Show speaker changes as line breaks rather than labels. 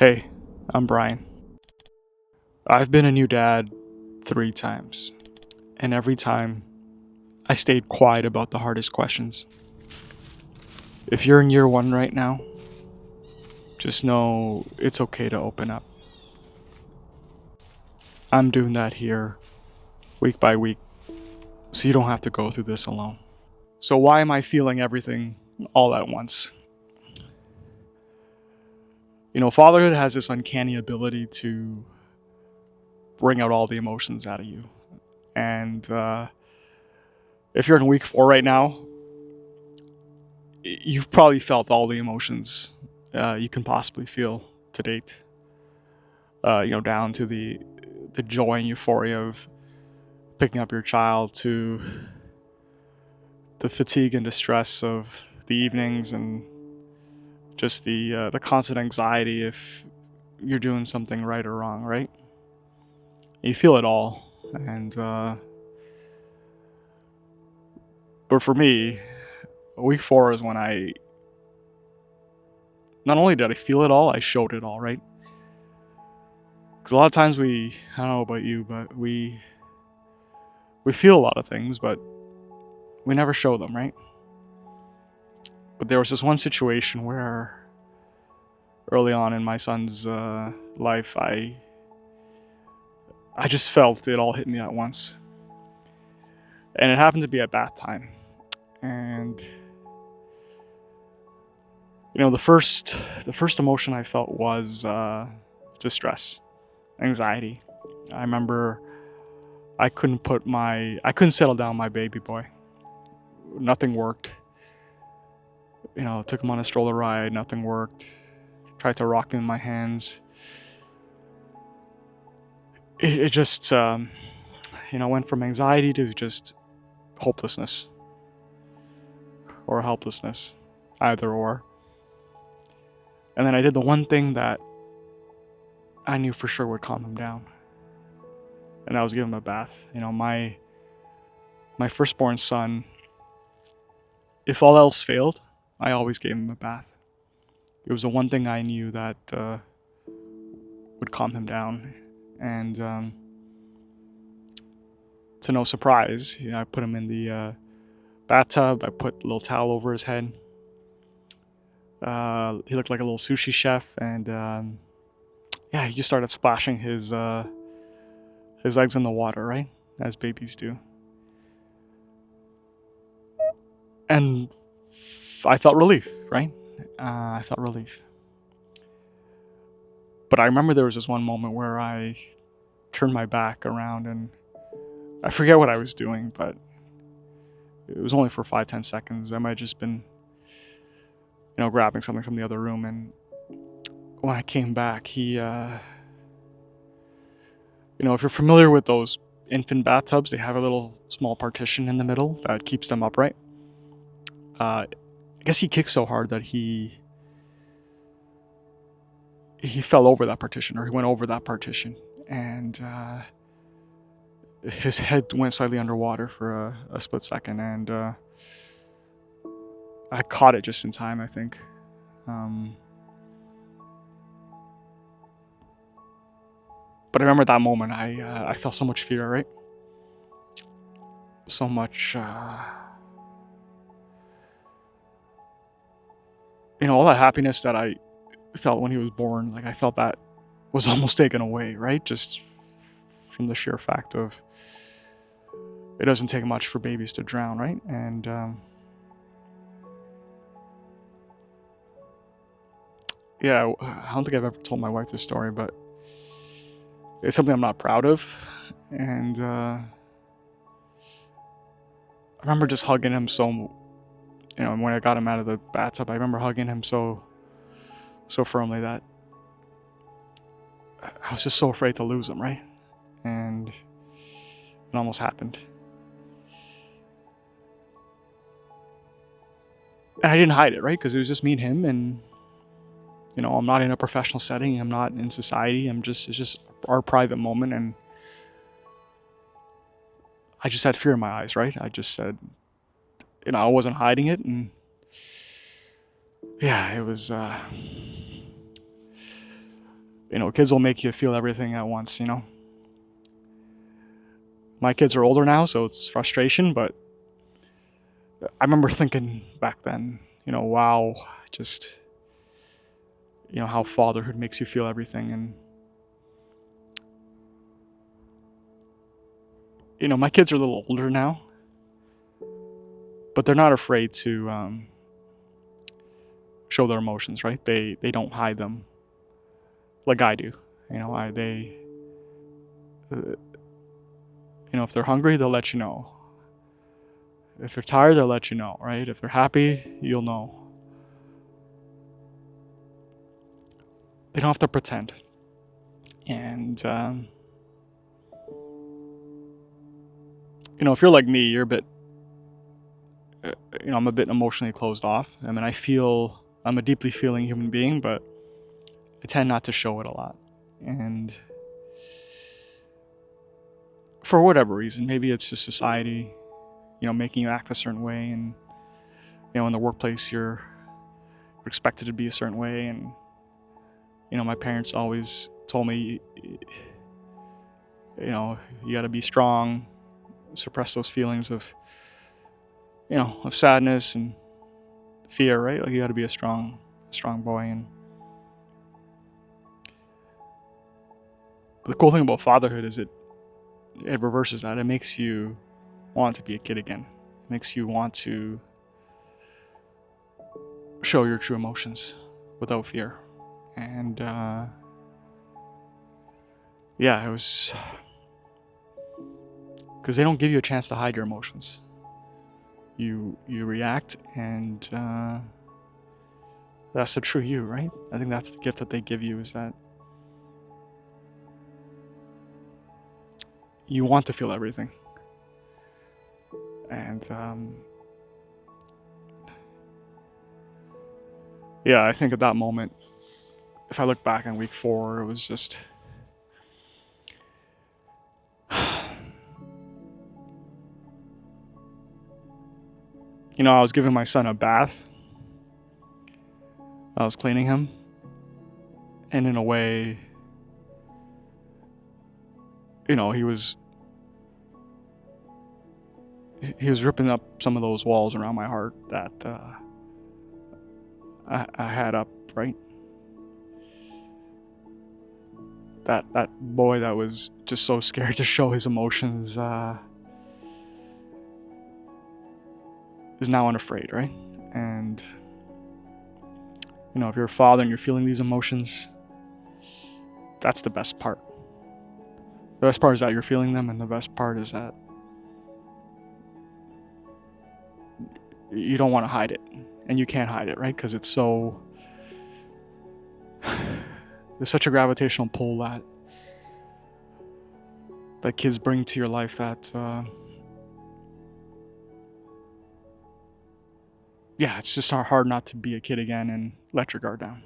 Hey, I'm Brian. I've been a new dad 3 times, and every time I stayed quiet about the hardest questions. If you're in year 1 right now, just know it's okay to open up. I'm doing that here, week by week, so you don't have to go through this alone. So, why am I feeling everything all at once? Fatherhood has this uncanny ability to bring out all the emotions out of you. And if you're in week 4 right now, you've probably felt all the emotions you can possibly feel to date. Down to the joy and euphoria of picking up your child, to the fatigue and distress of the evenings, and just the constant anxiety if you're doing something right or wrong. Right? You feel it all, and but for me, week 4 is when I not only did I feel it all, I showed it all. Right? Because a lot of times I don't know about you, but we feel a lot of things, but we never show them, right? But there was this one situation where early on in my son's life, I just felt it all hit me at once, and it happened to be at bath time. And the first emotion I felt was distress, anxiety. I remember I couldn't settle down my baby boy. Nothing worked. Took him on a stroller ride. Nothing worked. Tried to rock him in my hands. It just went from anxiety to just hopelessness or helplessness, either or. And then I did the one thing that I knew for sure would calm him down, and that was give him a bath. My firstborn son, if all else failed, I always gave him a bath. It was the one thing I knew that would calm him down. And to no surprise, I put him in the bathtub. I put a little towel over his head. He looked like a little sushi chef, and he just started splashing his eggs in the water, right, as babies do. And I felt relief, right? I felt relief. But I remember there was this one moment where I turned my back around, and I forget what I was doing, but it was only for 5-10 seconds. I might have just been, grabbing something from the other room. And when I came back, if you're familiar with those infant bathtubs, they have a little small partition in the middle that keeps them upright. I guess he kicked so hard that he fell over that partition, or he went over that partition, and his head went slightly underwater for a split second, and I caught it just in time, I think. But I remember that moment, I felt so much fear, right? So much, all that happiness that I felt when he was born, like I felt that was almost taken away, right? Just from the sheer fact of it doesn't take much for babies to drown, right? And I don't think I've ever told my wife this story, but it's something I'm not proud of. And I remember just hugging him so, when I got him out of the bathtub, I remember hugging him so firmly that I was just so afraid to lose him, right? And it almost happened. And I didn't hide it, right? Because it was just me and him, and I'm not in a professional setting. I'm not in society. It's just our private moment, and I just had fear in my eyes, right? I just said, I wasn't hiding it, and it was. Kids will make you feel everything at once. My kids are older now, so it's frustration, but I remember thinking back then, wow, just, how fatherhood makes you feel everything. And, my kids are a little older now, but they're not afraid to show their emotions, right? They don't hide them like I do. If they're hungry, they'll let you know. If they're tired, they'll let you know, right? If they're happy, you'll know. They don't have to pretend. And, if you're like me, you're a bit, I'm a bit emotionally closed off. I mean, I'm a deeply feeling human being, but I tend not to show it a lot. And for whatever reason, maybe it's just society, making you act a certain way. And, in the workplace, you're expected to be a certain way. And, my parents always told me, you got to be strong, suppress those feelings of, of sadness and fear, right? Like you got to be a strong boy. And the cool thing about fatherhood is it reverses that. It makes you want to be a kid again. It makes you want to show your true emotions without fear. And it was because they don't give you a chance to hide your emotions. You react, and that's the true you, right? I think that's the gift that they give you, is that you want to feel everything. And I think at that moment, if I look back on week 4, it was just I was giving my son a bath. I was cleaning him. And in a way, he was ripping up some of those walls around my heart that I had up, right? That boy that was just so scared to show his emotions is now unafraid, right? And if you're a father and you're feeling these emotions, that's the best part. The best part is that you're feeling them, and the best part is that you don't want to hide it, and you can't hide it, right? Because it's so there's such a gravitational pull that kids bring to your life that it's just hard not to be a kid again and let your guard down.